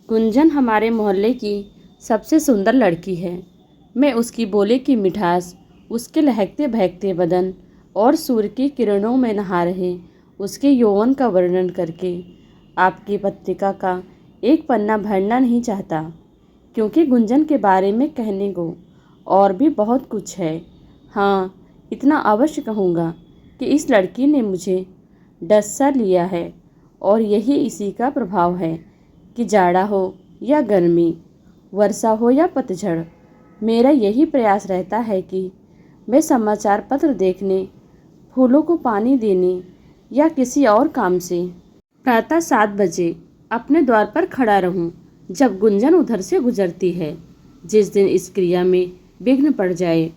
गुंजन हमारे मोहल्ले की सबसे सुंदर लड़की है। मैं उसकी बोले की मिठास, उसके लहकते बहकते बदन और सूर्य की किरणों में नहा रहे उसके यौवन का वर्णन करके आपकी पत्रिका का एक पन्ना भरना नहीं चाहता, क्योंकि गुंजन के बारे में कहने को और भी बहुत कुछ है। हाँ, इतना अवश्य कहूँगा कि इस लड़की ने मुझे डस सा लिया है, और यही इसी का प्रभाव है कि जाड़ा हो या गर्मी, वर्षा हो या पतझड़, मेरा यही प्रयास रहता है कि मैं समाचार पत्र देखने, फूलों को पानी देने या किसी और काम से प्रातः 7 बजे अपने द्वार पर खड़ा रहूं, जब गुंजन उधर से गुजरती है। जिस दिन इस क्रिया में विघ्न पड़ जाए,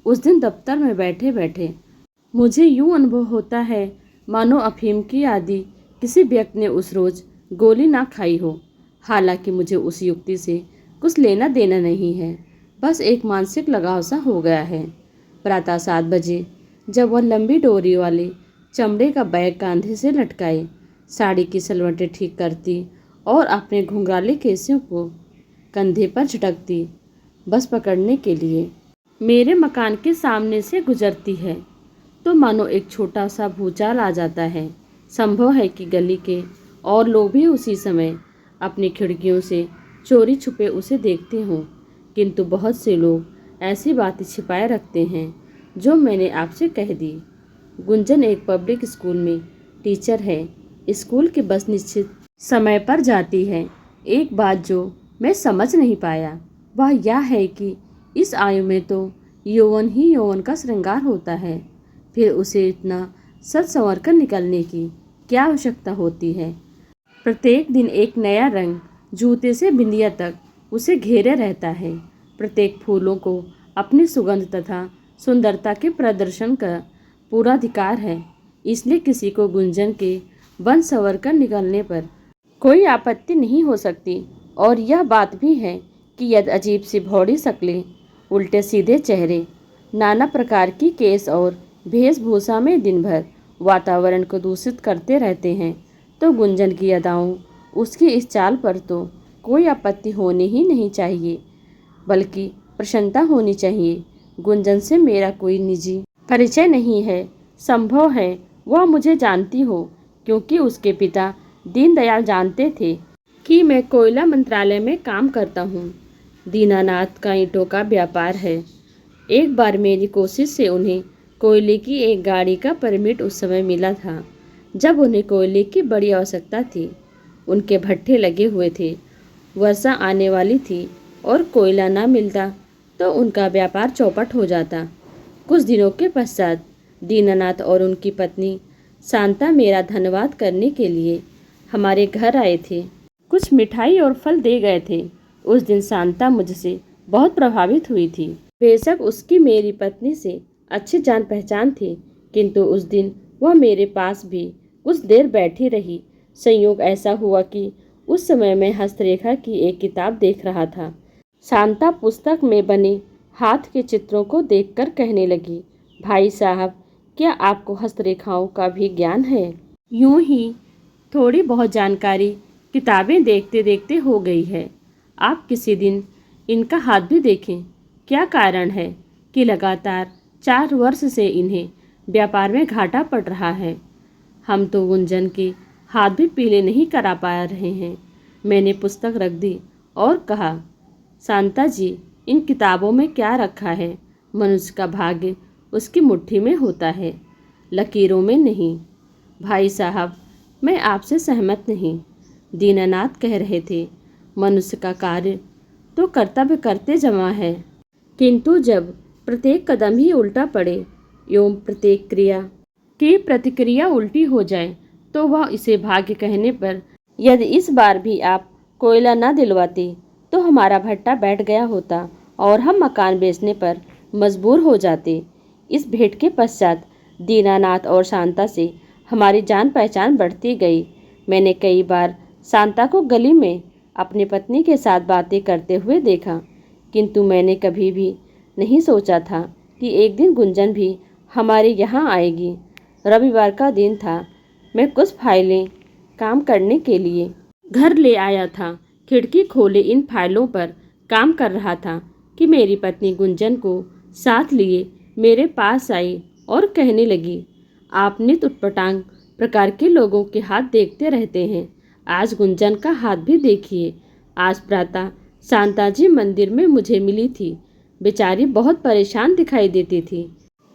उस दिन दफ्तर में बैठे बैठे मुझे यूं अनुभव होता है मानो अफीम की आदि किसी व्यक्ति ने उस रोज गोली ना खाई हो। हालांकि मुझे उस युक्ति से कुछ लेना देना नहीं है, बस एक मानसिक लगाव सा हो गया है। प्रातः 7 बजे जब वह लंबी डोरी वाले चमड़े का बैग कांधे से लटकाए, साड़ी की सलवटें ठीक करती और अपने घुंघराले केसों को कंधे पर झटकती, बस पकड़ने के लिए मेरे मकान के सामने से गुजरती है, तो मानो एक छोटा सा भूचाल आ जाता है। संभव है कि गली के और लोग भी उसी समय अपनी खिड़कियों से चोरी छुपे उसे देखते हों, किंतु बहुत से लोग ऐसी बातें छिपाए रखते हैं जो मैंने आपसे कह दी। गुंजन एक पब्लिक स्कूल में टीचर है। स्कूल की बस निश्चित समय पर जाती है। एक बात जो मैं समझ नहीं पाया वह यह है कि इस आयु में तो यौवन ही यौवन का श्रृंगार होता है, फिर उसे इतना सज संवर कर निकलने की क्या आवश्यकता होती है। प्रत्येक दिन एक नया रंग, जूते से बिंदिया तक उसे घेरे रहता है। प्रत्येक फूलों को अपनी सुगंध तथा सुंदरता के प्रदर्शन का पूरा अधिकार है। इसलिए किसी को गुंजन के बन संवर कर निकलने पर कोई आपत्ति नहीं हो सकती। और यह बात भी है कि यदि अजीब सी भौड़ी शक्लें, उल्टे सीधे चेहरे, नाना प्रकार की केस और वेशभूषा में दिन भर वातावरण को दूषित करते रहते हैं, तो गुंजन की अदाओं, उसकी इस चाल पर तो कोई आपत्ति होनी ही नहीं चाहिए, बल्कि प्रसन्नता होनी चाहिए। गुंजन से मेरा कोई निजी परिचय नहीं है। संभव है वह मुझे जानती हो, क्योंकि उसके पिता दीनदयाल जानते थे कि मैं कोयला मंत्रालय में काम करता हूँ। दीनानाथ का ईंटों का व्यापार है। एक बार मेरी कोशिश से उन्हें कोयले की एक गाड़ी का परमिट उस समय मिला था, जब उन्हें कोयले की बड़ी आवश्यकता थी। उनके भट्ठे लगे हुए थे, वर्षा आने वाली थी और कोयला ना मिलता तो उनका व्यापार चौपट हो जाता। कुछ दिनों के पश्चात दीनानाथ और उनकी पत्नी शांता मेरा धन्यवाद करने के लिए हमारे घर आए थे। कुछ मिठाई और फल दे गए थे। उस दिन शांता मुझसे बहुत प्रभावित हुई थी। बेशक उसकी मेरी पत्नी से अच्छी जान पहचान थी, किंतु उस दिन वह मेरे पास भी कुछ देर बैठी रही। संयोग ऐसा हुआ कि उस समय मैं हस्तरेखा की एक किताब देख रहा था। शांता पुस्तक में बने हाथ के चित्रों को देखकर कहने लगी, भाई साहब, क्या आपको हस्तरेखाओं का भी ज्ञान है? यूं ही थोड़ी बहुत जानकारी किताबें देखते देखते हो गई है। आप किसी दिन इनका हाथ भी देखें। क्या कारण है कि लगातार 4 वर्ष से इन्हें व्यापार में घाटा पड़ रहा है। हम तो गुंजन के हाथ भी पीले नहीं करा पा रहे हैं। मैंने पुस्तक रख दी और कहा, शांता जी, इन किताबों में क्या रखा है? मनुष्य का भाग्य उसकी मुट्ठी में होता है, लकीरों में नहीं। भाई साहब, मैं आपसे सहमत नहीं। दीनानाथ कह रहे थे, मनुष्य का कार्य तो कर्तव्य करते जमा है, किंतु जब प्रत्येक कदम ही उल्टा पड़े एवं प्रत्येक क्रिया की प्रतिक्रिया उल्टी हो जाए, तो वह इसे भाग्य कहने पर यदि इस बार भी आप कोयला न दिलवाते तो हमारा भट्टा बैठ गया होता और हम मकान बेचने पर मजबूर हो जाते। इस भेंट के पश्चात दीनानाथ और शांता से हमारी जान पहचान बढ़ती गई। मैंने कई बार शांता को गली में अपनी पत्नी के साथ बातें करते हुए देखा, किंतु मैंने कभी भी नहीं सोचा था कि एक दिन गुंजन भी हमारे यहाँ आएगी। रविवार का दिन था। मैं कुछ फाइलें काम करने के लिए घर ले आया था खिड़की खोले इन फाइलों पर काम कर रहा था कि मेरी पत्नी गुंजन को साथ लिए मेरे पास आई और कहने लगी, आप नित उटपटांग प्रकार के लोगों के हाथ देखते रहते हैं, आज गुंजन का हाथ भी देखिए। आज प्रातः शांताजी मंदिर में मुझे मिली थी, बेचारी बहुत परेशान दिखाई देती थी।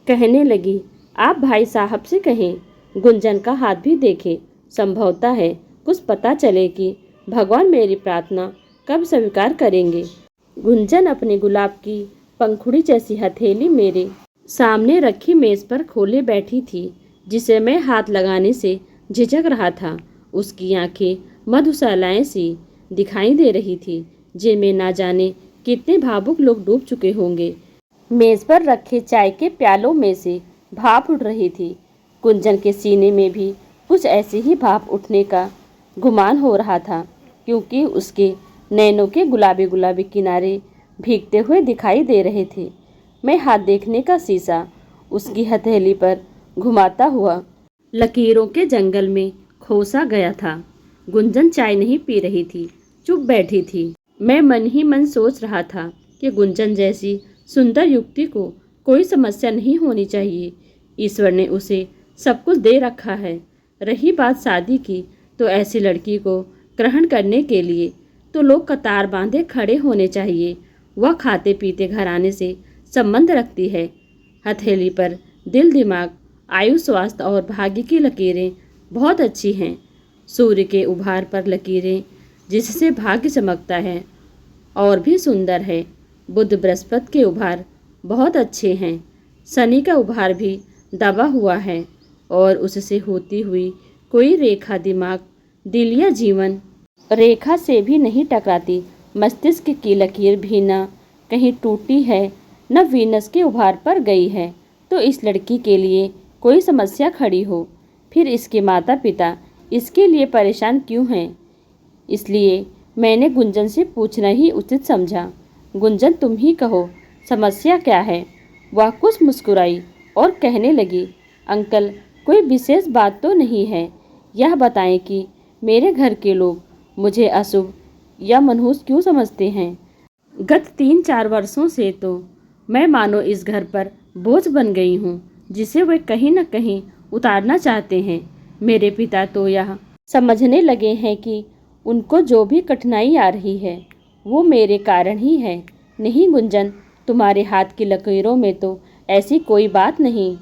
कहने लगी, आप भाई साहब से कहें गुंजन का हाथ भी देखें, संभवतः है कुछ पता चले कि भगवान मेरी प्रार्थना कब स्वीकार करेंगे। गुंजन अपने गुलाब की पंखुड़ी जैसी हथेली मेरे सामने रखी मेज पर खोले बैठी थी, जिसे मैं हाथ लगाने से झिझक रहा था। उसकी आंखें मधुशालाएं सी दिखाई दे रही थी, जिनमें ना जाने कितने भावुक लोग डूब चुके होंगे। मेज पर रखे चाय के प्यालों में से भाप उठ रही थी। गुंजन के सीने में भी कुछ ऐसी ही भाप उठने का गुमान हो रहा था, क्योंकि उसके नैनों के गुलाबी गुलाबी किनारे भीगते हुए दिखाई दे रहे थे। मैं हाथ देखने का शीशा उसकी हथेली पर घुमाता हुआ लकीरों के जंगल में खोसा गया था। गुंजन चाय नहीं पी रही थी, चुप बैठी थी। मैं मन ही मन सोच रहा था कि गुंजन जैसी सुंदर युवती को कोई समस्या नहीं होनी चाहिए। ईश्वर ने उसे सब कुछ दे रखा है। रही बात शादी की, तो ऐसी लड़की को ग्रहण करने के लिए तो लोग कतार बांधे खड़े होने चाहिए। वह खाते पीते घराने से संबंध रखती है। हथेली पर दिल, दिमाग, आयु, स्वास्थ्य और भाग्य की लकीरें बहुत अच्छी हैं। सूर्य के उभार पर लकीरें जिससे भाग्य चमकता है और भी सुंदर है। बुध बृहस्पति के उभार बहुत अच्छे हैं। शनि का उभार भी दबा हुआ है और उससे होती हुई कोई रेखा दिमाग, दिल या जीवन रेखा से भी नहीं टकराती। मस्तिष्क की लकीर भी न कहीं टूटी है, न वीनस के उभार पर गई है। तो इस लड़की के लिए कोई समस्या खड़ी हो, फिर इसके माता पिता इसके लिए परेशान क्यों हैं? इसलिए मैंने गुंजन से पूछना ही उचित समझा। गुंजन, तुम ही कहो, समस्या क्या है? वह कुछ मुस्कुराई और कहने लगी, अंकल, कोई विशेष बात तो नहीं है। यह बताएं कि मेरे घर के लोग मुझे अशुभ या मनहूस क्यों समझते हैं? गत 3-4 वर्षों से तो मैं मानो इस घर पर बोझ बन गई हूँ, जिसे वे कहीं न कहीं उतारना चाहते हैं। मेरे पिता तो यह समझने लगे हैं कि उनको जो भी कठिनाई आ रही है वो मेरे कारण ही है। नहीं गुंजन, तुम्हारे हाथ की लकीरों में तो ऐसी कोई बात नहीं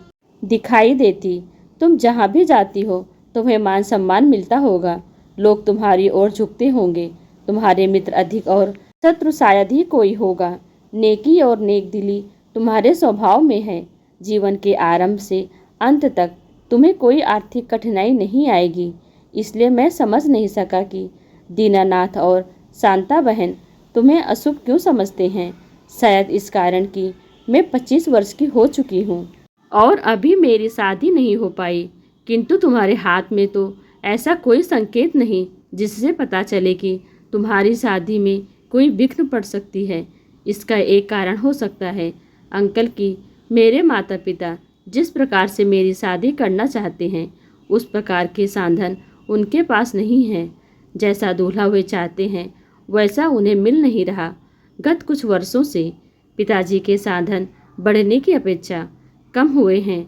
दिखाई देती। तुम जहाँ भी जाती हो तुम्हें मान सम्मान मिलता होगा, लोग तुम्हारी ओर झुकते होंगे। तुम्हारे मित्र अधिक और शत्रु शायद ही कोई होगा। नेकी और नेक दिली तुम्हारे स्वभाव में है। जीवन के आरंभ से अंत तक तुम्हें कोई आर्थिक कठिनाई नहीं आएगी। इसलिए मैं समझ नहीं सका कि दीनानाथ और शांता बहन तुम्हें अशुभ क्यों समझते हैं। शायद इस कारण कि मैं 25 वर्ष की हो चुकी हूँ और अभी मेरी शादी नहीं हो पाई, किंतु तुम्हारे हाथ में तो ऐसा कोई संकेत नहीं जिससे पता चले कि तुम्हारी शादी में कोई विघ्न पड़ सकती है। इसका एक कारण हो सकता है अंकल कि मेरे माता पिता जिस प्रकार से मेरी शादी करना चाहते हैं उस प्रकार के साधन उनके पास नहीं है। जैसा दूल्हा वे चाहते हैं वैसा उन्हें मिल नहीं रहा। गत कुछ वर्षों से पिताजी के साधन बढ़ने की अपेक्षा कम हुए हैं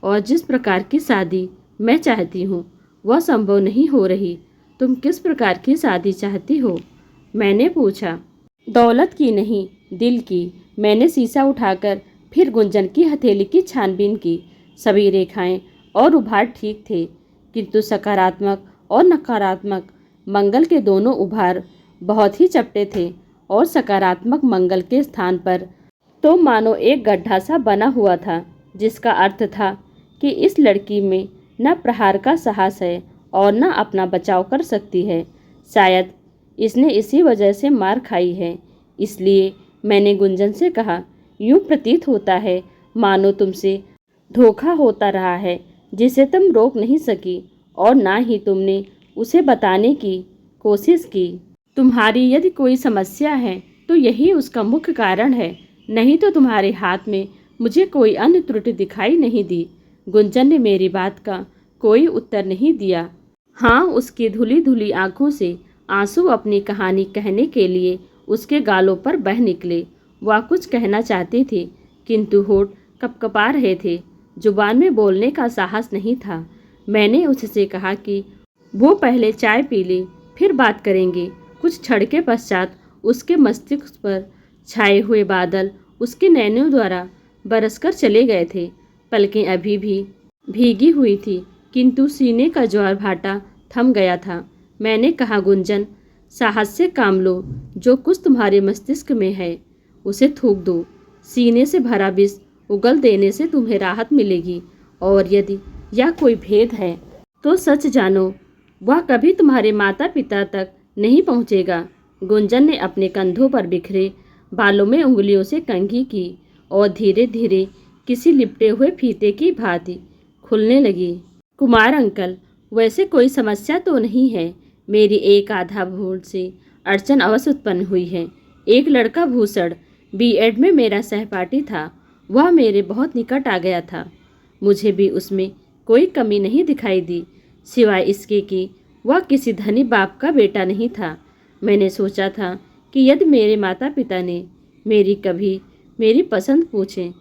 और जिस प्रकार की शादी मैं चाहती हूँ वह संभव नहीं हो रही। तुम किस प्रकार की शादी चाहती हो? मैंने पूछा। दौलत की नहीं, दिल की। मैंने शीशा उठाकर फिर गुंजन की हथेली की छानबीन की। सभी रेखाएं और उभार ठीक थे, किंतु सकारात्मक और नकारात्मक मंगल के दोनों उभार बहुत ही चपटे थे और सकारात्मक मंगल के स्थान पर तो मानो एक गड्ढा सा बना हुआ था, जिसका अर्थ था कि इस लड़की में न प्रहार का साहस है और न अपना बचाव कर सकती है। शायद इसने इसी वजह से मार खाई है। इसलिए मैंने गुंजन से कहा, यूं प्रतीत होता है मानो तुमसे धोखा होता रहा है जिसे तुम रोक नहीं सकी और ना ही तुमने उसे बताने की कोशिश की। तुम्हारी यदि कोई समस्या है तो यही उसका मुख्य कारण है, नहीं तो तुम्हारे हाथ में मुझे कोई अन्य त्रुटि दिखाई नहीं दी। गुंजन ने मेरी बात का कोई उत्तर नहीं दिया। हाँ, उसकी धुली धुली आंखों से आंसू अपनी कहानी कहने के लिए उसके गालों पर बह निकले। वह कुछ कहना चाहती थी, किंतु होठ कपकपा रहे थे। जुबान में बोलने का साहस नहीं था। मैंने उससे कहा कि वो पहले चाय पी ले, फिर बात करेंगे। कुछ क्षण के पश्चात उसके मस्तिष्क पर छाए हुए बादल उसके नैनों द्वारा बरसकर चले गए थे। पलकें अभी भी भीगी हुई थी, किंतु सीने का ज्वार भाटा थम गया था। मैंने कहा, गुंजन, साहस से काम लो। जो कुछ तुम्हारे मस्तिष्क में है उसे थूक दो। सीने से भरा विष उगल देने से तुम्हें राहत मिलेगी, और यदि यह कोई भेद है तो सच जानो, वह कभी तुम्हारे माता पिता तक नहीं पहुँचेगा। गुंजन ने अपने कंधों पर बिखरे बालों में उंगलियों से कंघी की और धीरे धीरे किसी लिपटे हुए फीते की भांति खुलने लगी। कुमार अंकल, वैसे कोई समस्या तो नहीं है। मेरी एक आधा भूल से अड़चन अवश्य उत्पन्न हुई है। एक लड़का भूषण बीएड में मेरा सहपाठी था। वह मेरे बहुत निकट आ गया था। मुझे भी उसमें कोई कमी नहीं दिखाई दी, सिवाय इसके कि वह किसी धनी बाप का बेटा नहीं था। मैंने सोचा था कि यदि मेरे माता पिता ने मेरी पसंद पूछे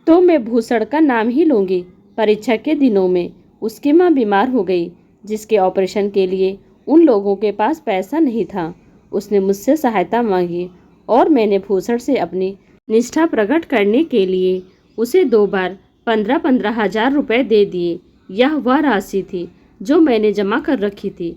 तो मैं भूषण का नाम ही लूँगी। परीक्षा के दिनों में उसकी माँ बीमार हो गई, जिसके ऑपरेशन के लिए उन लोगों के पास पैसा नहीं था। उसने मुझसे सहायता मांगी और मैंने भूषण से अपनी निष्ठा प्रकट करने के लिए उसे 2 बार 15-15 हजार रुपये दे दिए। यह वह राशि थी जो मैंने जमा कर रखी थी,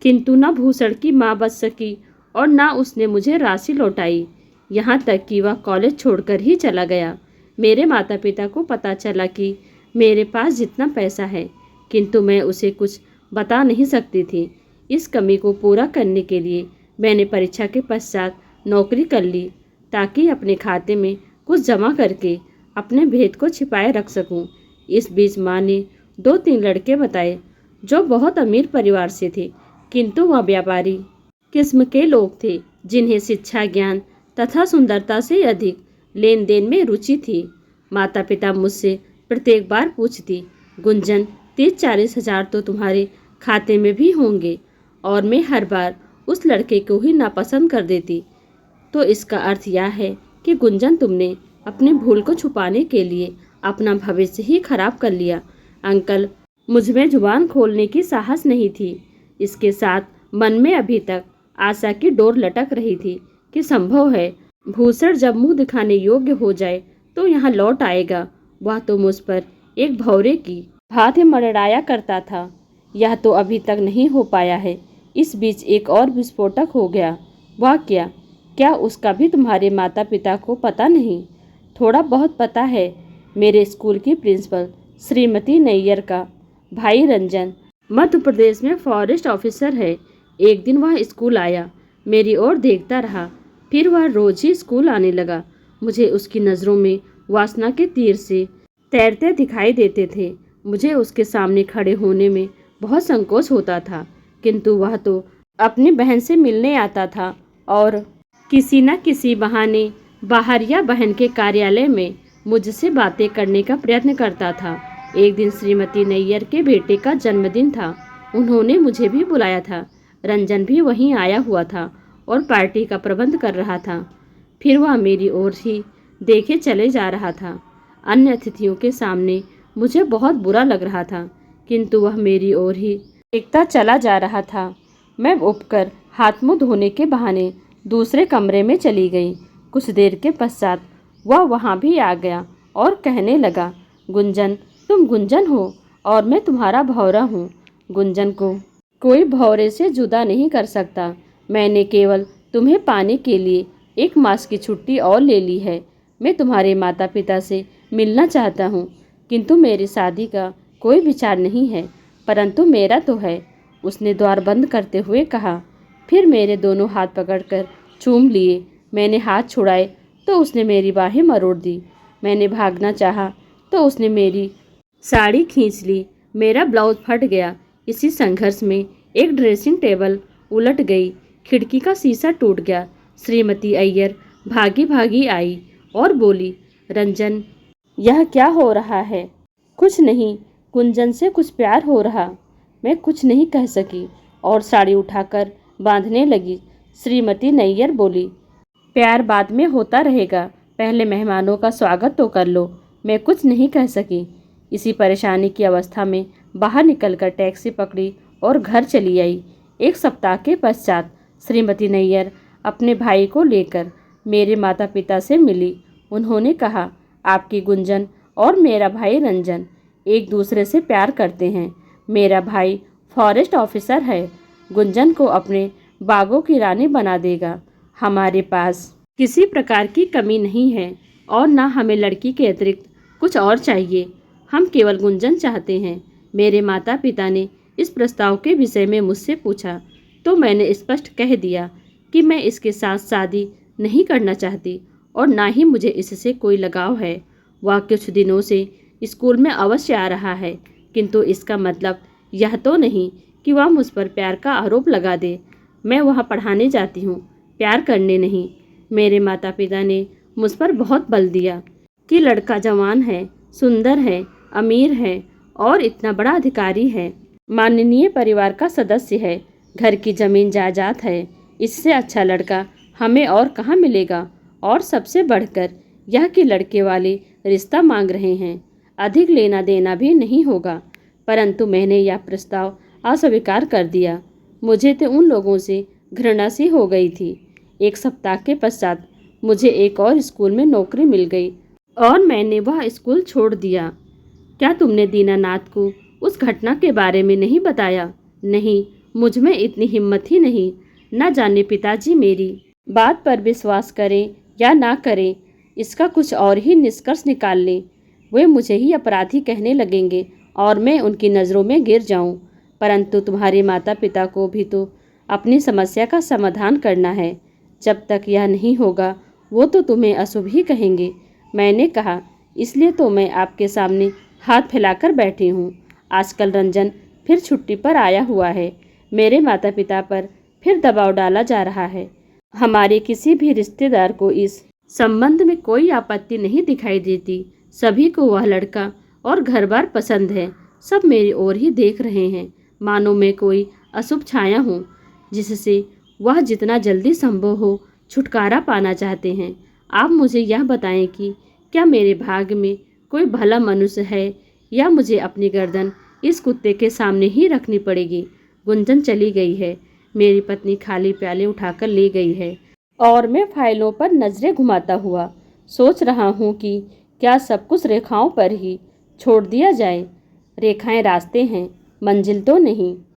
किंतु न भूषण की माँ बच सकी और न उसने मुझे राशि लौटाई। यहाँ तक कि वह कॉलेज छोड़कर ही चला गया। मेरे माता पिता को पता चला कि मेरे पास जितना पैसा है, किंतु मैं उसे कुछ बता नहीं सकती थी। इस कमी को पूरा करने के लिए मैंने परीक्षा के पश्चात नौकरी कर ली, ताकि अपने खाते में कुछ जमा करके अपने भेद को छिपाए रख सकूं। इस बीच माँ ने 2-3 लड़के बताए जो बहुत अमीर परिवार से थे, किंतु वह व्यापारी किस्म के लोग थे, जिन्हें शिक्षा, ज्ञान तथा सुंदरता से अधिक लेन देन में रुचि थी। माता पिता मुझसे प्रत्येक बार पूछती, गुंजन, 30-40 हजार तो तुम्हारे खाते में भी होंगे, और मैं हर बार उस लड़के को ही नापसंद कर देती। तो इसका अर्थ यह है कि गुंजन, तुमने अपने भूल को छुपाने के लिए अपना भविष्य ही खराब कर लिया। अंकल, मुझ में जुबान खोलने की साहस नहीं थी। इसके साथ मन में अभी तक आशा की डोर लटक रही थी कि संभव है भूषण जब मुंह दिखाने योग्य हो जाए तो यहाँ लौट आएगा। वह तो मुझ पर एक भौरे की भांति मड़राया करता था। यह तो अभी तक नहीं हो पाया है। इस बीच एक और विस्फोटक हो गया। वह क्या उसका भी तुम्हारे माता पिता को पता नहीं? थोड़ा बहुत पता है। मेरे स्कूल की प्रिंसिपल श्रीमती नैयर का भाई रंजन मध्य प्रदेश में फॉरेस्ट ऑफिसर है। एक दिन वह स्कूल आया, मेरी ओर देखता रहा, फिर वह रोज ही स्कूल आने लगा। मुझे उसकी नज़रों में वासना के तीर से तैरते दिखाई देते थे। मुझे उसके सामने खड़े होने में बहुत संकोच होता था, किंतु वह तो अपनी बहन से मिलने आता था और किसी न किसी बहाने बाहर या बहन के कार्यालय में मुझसे बातें करने का प्रयत्न करता था। एक दिन श्रीमती नैयर के बेटे का जन्मदिन था। उन्होंने मुझे भी बुलाया था। रंजन भी वहीं आया हुआ था और पार्टी का प्रबंध कर रहा था। फिर वह मेरी ओर ही देखे चले जा रहा था। अन्य अतिथियों के सामने मुझे बहुत बुरा लग रहा था, किंतु वह मेरी ओर ही देखता चला जा रहा था। मैं उबकर हाथ मुंह धोने के बहाने दूसरे कमरे में चली गई। कुछ देर के पश्चात वह वहाँ भी आ गया और कहने लगा, गुंजन, तुम गुंजन हो और मैं तुम्हारा भौरा हूँ। गुंजन को कोई भौरे से जुदा नहीं कर सकता। मैंने केवल तुम्हें पाने के लिए 1 मास की छुट्टी और ले ली है। मैं तुम्हारे माता पिता से मिलना चाहता हूँ, किंतु मेरी शादी का कोई विचार नहीं है, परंतु मेरा तो है। उसने द्वार बंद करते हुए कहा। फिर मेरे दोनों हाथ पकड़कर चूम लिए। मैंने हाथ छुड़ाए तो उसने मेरी बाहें मरोड़ दी। मैंने भागना चाहा तो उसने मेरी साड़ी खींच ली। मेरा ब्लाउज फट गया। इसी संघर्ष में एक ड्रेसिंग टेबल उलट गई, खिड़की का शीशा टूट गया। श्रीमती अय्यर भागी भागी आई और बोली, रंजन, यह क्या हो रहा है? कुछ नहीं, गुंजन से कुछ प्यार हो रहा। मैं कुछ नहीं कह सकी और साड़ी उठाकर बांधने लगी। श्रीमती नैयर बोली, प्यार बाद में होता रहेगा, पहले मेहमानों का स्वागत तो कर लो। मैं कुछ नहीं कह सकी। इसी परेशानी की अवस्था में बाहर निकलकर टैक्सी पकड़ी और घर चली आई। 1 सप्ताह के पश्चात श्रीमती नैयर अपने भाई को लेकर मेरे माता पिता से मिली। उन्होंने कहा, आपकी गुंजन और मेरा भाई रंजन एक दूसरे से प्यार करते हैं। मेरा भाई फॉरेस्ट ऑफिसर है, गुंजन को अपने बागों की रानी बना देगा। हमारे पास किसी प्रकार की कमी नहीं है और ना हमें लड़की के अतिरिक्त कुछ और चाहिए। हम केवल गुंजन चाहते हैं। मेरे माता पिता ने इस प्रस्ताव के विषय में मुझसे पूछा तो मैंने स्पष्ट कह दिया कि मैं इसके साथ शादी नहीं करना चाहती और ना ही मुझे इससे कोई लगाव है। वह कुछ दिनों से स्कूल में अवश्य आ रहा है, किंतु इसका मतलब यह तो नहीं कि वह मुझ पर प्यार का आरोप लगा दे। मैं वहाँ पढ़ाने जाती हूँ, प्यार करने नहीं। मेरे माता पिता ने मुझ पर बहुत बल दिया कि लड़का जवान है, सुंदर है, अमीर है और इतना बड़ा अधिकारी है, माननीय परिवार का सदस्य है, घर की जमीन जायदाद है। इससे अच्छा लड़का हमें और कहाँ मिलेगा। और सबसे बढ़कर यह कि लड़के वाले रिश्ता मांग रहे हैं, अधिक लेना देना भी नहीं होगा। परंतु मैंने यह प्रस्ताव अस्वीकार कर दिया। मुझे तो उन लोगों से घृणा सी हो गई थी। 1 सप्ताह के पश्चात मुझे एक और स्कूल में नौकरी मिल गई और मैंने वह स्कूल छोड़ दिया। क्या तुमने दीनानाथ को उस घटना के बारे में नहीं बताया? नहीं, मुझ में इतनी हिम्मत ही नहीं। न जाने पिताजी मेरी बात पर विश्वास करें या ना करें, इसका कुछ और ही निष्कर्ष निकाल लें। वे मुझे ही अपराधी कहने लगेंगे और मैं उनकी नज़रों में गिर जाऊं। परंतु तुम्हारे माता पिता को भी तो अपनी समस्या का समाधान करना है। जब तक यह नहीं होगा वो तो तुम्हें अशुभ ही कहेंगे। मैंने कहा, इसलिए तो मैं आपके सामने हाथ फैलाकर बैठी हूँ। आजकल रंजन फिर छुट्टी पर आया हुआ है। मेरे माता पिता पर फिर दबाव डाला जा रहा है। हमारे किसी भी रिश्तेदार को इस संबंध में कोई आपत्ति नहीं दिखाई देती। सभी को वह लड़का और घर-बार पसंद है। सब मेरी ओर ही देख रहे हैं, मानो मैं कोई अशुभ छाया हूँ जिससे वह जितना जल्दी संभव हो छुटकारा पाना चाहते हैं। आप मुझे यह बताएं कि क्या मेरे भाग्य में कोई भला मनुष्य है या मुझे अपनी गर्दन इस कुत्ते के सामने ही रखनी पड़ेगी। गुंजन चली गई है। मेरी पत्नी खाली प्याले उठाकर ले गई है और मैं फाइलों पर नजरें घुमाता हुआ सोच रहा हूँ कि क्या सब कुछ रेखाओं पर ही छोड़ दिया जाए। रेखाएं रास्ते हैं, मंजिल तो नहीं।